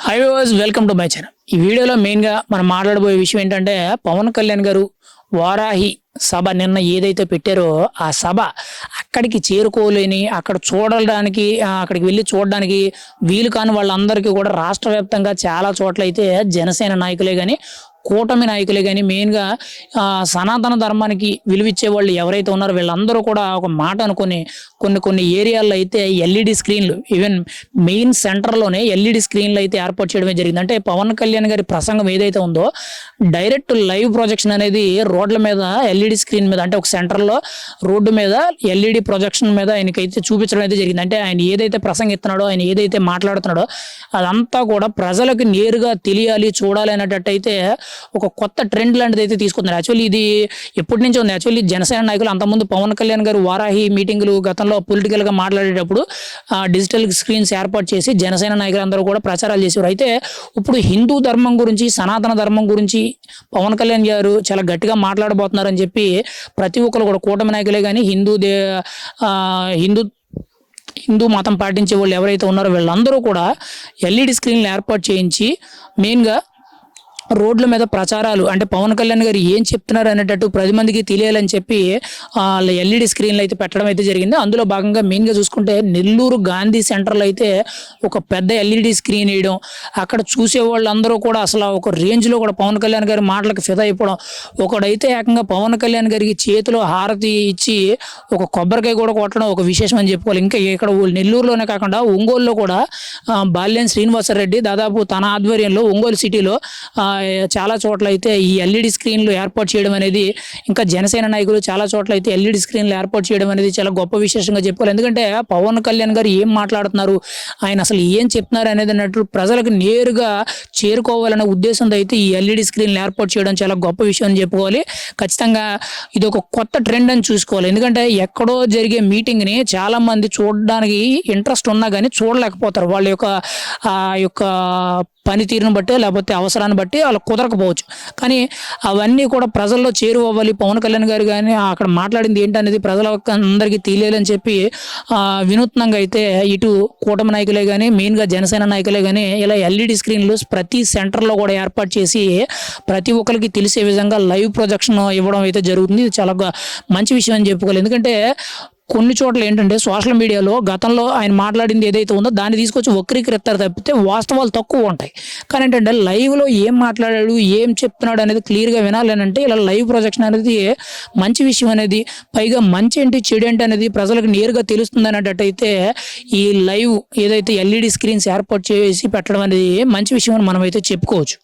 High viewers, welcome to my channel. ఈ వీడియోలో మెయిన్గా మనం మాట్లాడబోయే విషయం ఏంటంటే, పవన్ కళ్యాణ్ గారు వారాహి సభ నిన్న ఏదైతే పెట్టారో ఆ సభ అక్కడికి చేరుకోలేని, అక్కడికి వెళ్ళి చూడడానికి వీలు కాని వాళ్ళందరికీ కూడా రాష్ట్ర వ్యాప్తంగా చాలా చోట్ల అయితే జనసేన నాయకులే కానీ, కూటమి నాయకులే కానీ, మెయిన్గా సనాతన ధర్మానికి విలువిచ్చే వాళ్ళు ఎవరైతే ఉన్నారో వీళ్ళందరూ కూడా ఒక మాట అనుకొని కొన్ని ఏరియాల్లో అయితే ఎల్ఈడి స్క్రీన్లు, ఈవెన్ మెయిన్ సెంటర్లోనే ఎల్ఈడి స్క్రీన్లు అయితే ఏర్పాటు చేయడమే జరిగింది. అంటే పవన్ కళ్యాణ్ గారి ప్రసంగం ఏదైతే ఉందో డైరెక్ట్ లైవ్ ప్రొజెక్షన్ అనేది రోడ్ల మీద ఎల్ఈడి స్క్రీన్ మీద, అంటే ఒక సెంటర్లో రోడ్డు మీద ఎల్ఈడి ప్రొజెక్షన్ మీద ఆయనకైతే చూపించడం అయితే జరిగింది. అంటే ఆయన ఏదైతే ప్రసంగిస్తున్నాడో, ఆయన ఏదైతే మాట్లాడుతున్నాడో అదంతా కూడా ప్రజలకు నేరుగా తెలియాలి, చూడాలి అనేటట్టయితే ఒక కొత్త ట్రెండ్ లాంటిది అయితే తీసుకుంటున్నారు. యాక్చువల్లీ ఇది ఎప్పటి నుంచో ఉంది. యాక్చువల్లీ జనసేన నాయకులు అంతకుముందు పవన్ కళ్యాణ్ గారు వారాహి మీటింగులు గతంలో పొలిటికల్గా మాట్లాడేటప్పుడు డిజిటల్ స్క్రీన్స్ ఏర్పాటు చేసి జనసేన నాయకులు అందరూ కూడా ప్రచారాలు చేసేవారు. అయితే ఇప్పుడు హిందూ ధర్మం గురించి, సనాతన ధర్మం గురించి పవన్ కళ్యాణ్ గారు చాలా గట్టిగా మాట్లాడబోతున్నారని చెప్పి ప్రతి ఒక్కరు కూడా కూటమి నాయకులే కానీ, హిందూ మతం పాటించే వాళ్ళు ఎవరైతే ఉన్నారో వీళ్ళందరూ కూడా ఎల్ఈడి స్క్రీన్లు ఏర్పాటు చేయించి మెయిన్గా రోడ్ల మీద ప్రచారాలు, అంటే పవన్ కళ్యాణ్ గారు ఏం చెప్తున్నారు అనేటట్టు 10 మందికి తెలియాలని చెప్పి ఎల్ఈడి స్క్రీన్లు అయితే పెట్టడం అయితే జరిగింది. అందులో భాగంగా మెయిన్గా చూసుకుంటే నెల్లూరు గాంధీ సెంటర్లో అయితే ఒక పెద్ద ఎల్ఈడి స్క్రీన్ వేయడం, అక్కడ చూసే వాళ్ళందరూ కూడా అసలు ఒక రేంజ్లో కూడా పవన్ కళ్యాణ్ గారి మాటలకు ఫిదా అయిపోవడం. ఒకడైతే ఏకంగా పవన్ కళ్యాణ్ గారికి చేతిలో హారతి ఇచ్చి ఒక కొబ్బరికాయ కూడా కొట్టడం ఒక విశేషం అని చెప్పుకోవాలి. ఇంకా ఇక్కడ నెల్లూరులోనే కాకుండా ఒంగోలులో కూడా బాల్యం శ్రీనివాసరెడ్డి దాదాపు తన ఆధ్వర్యంలో ఒంగోలు సిటీలో చాలా చోట్ల అయితే ఈ ఎల్ఈడి స్క్రీన్లు ఏర్పాటు చేయడం అనేది, ఇంకా జనసేన నాయకులు చాలా చోట్ల అయితే ఎల్ఈడి స్క్రీన్లు ఏర్పాటు చేయడం అనేది చాలా గొప్ప విశేషంగా చెప్పుకోవాలి. ఎందుకంటే పవన్ కళ్యాణ్ గారు ఏం మాట్లాడుతున్నారు, ఆయన అసలు ఏం చెప్తున్నారు అనేది అన్నట్టు ప్రజలకు నేరుగా చేరుకోవాలనే ఉద్దేశంతో అయితే ఈ ఎల్ఈడి స్క్రీన్లు ఏర్పాటు చేయడం చాలా గొప్ప విషయం అని చెప్పుకోవాలి. ఖచ్చితంగా ఇది ఒక కొత్త ట్రెండ్ అని చూసుకోవాలి. ఎందుకంటే ఎక్కడో జరిగే మీటింగ్ని చాలామంది చూడడానికి ఇంట్రెస్ట్ ఉన్నా కానీ చూడలేకపోతారు. వాళ్ళ యొక్క పనితీరును బట్టి లేకపోతే అవసరాన్ని బట్టి వాళ్ళకి కుదరకపోవచ్చు. కానీ అవన్నీ కూడా ప్రజల్లో చేరువవ్వాలి. పవన్ కళ్యాణ్ గారు కానీ అక్కడ మాట్లాడింది ఏంటనేది అందరికీ తెలియాలని చెప్పి వినూత్నంగా అయితే ఇటు కూటమి నాయకులే కానీ, మెయిన్గా జనసేన నాయకులే కానీ ఇలా ఎల్ఈడి స్క్రీన్లు ప్రతి సెంటర్లో కూడా ఏర్పాటు చేసి ప్రతి ఒక్కరికి తెలిసే విధంగా లైవ్ ప్రొజెక్షన్ ఇవ్వడం అయితే జరుగుతుంది. ఇది చాలా మంచి విషయం అని చెప్పుకోవాలి. ఎందుకంటే కొన్ని చోట్ల ఏంటంటే సోషల్ మీడియాలో గతంలో ఆయన మాట్లాడింది ఏదైతే ఉందో దాన్ని తీసుకొచ్చి వక్రీకరిస్తారు తప్పితే వాస్తవాలు తక్కువ ఉంటాయి. కానీ ఏంటంటే లైవ్లో ఏం మాట్లాడాడు, ఏం చెప్తున్నాడు అనేది క్లియర్గా వినాలి అని అంటే ఇలా లైవ్ ప్రొజెక్షన్ అనేది మంచి విషయం అనేది, పైగా మంచి ఏంటి చెడు ఏంటి అనేది ప్రజలకు నేరుగా తెలుస్తుంది అనేటట్టయితే ఈ లైవ్ ఏదైతే ఎల్ఈడి స్క్రీన్స్ ఏర్పాటు చేసి పెట్టడం అనేది మంచి విషయం అని మనం అయితే చెప్పుకోవచ్చు.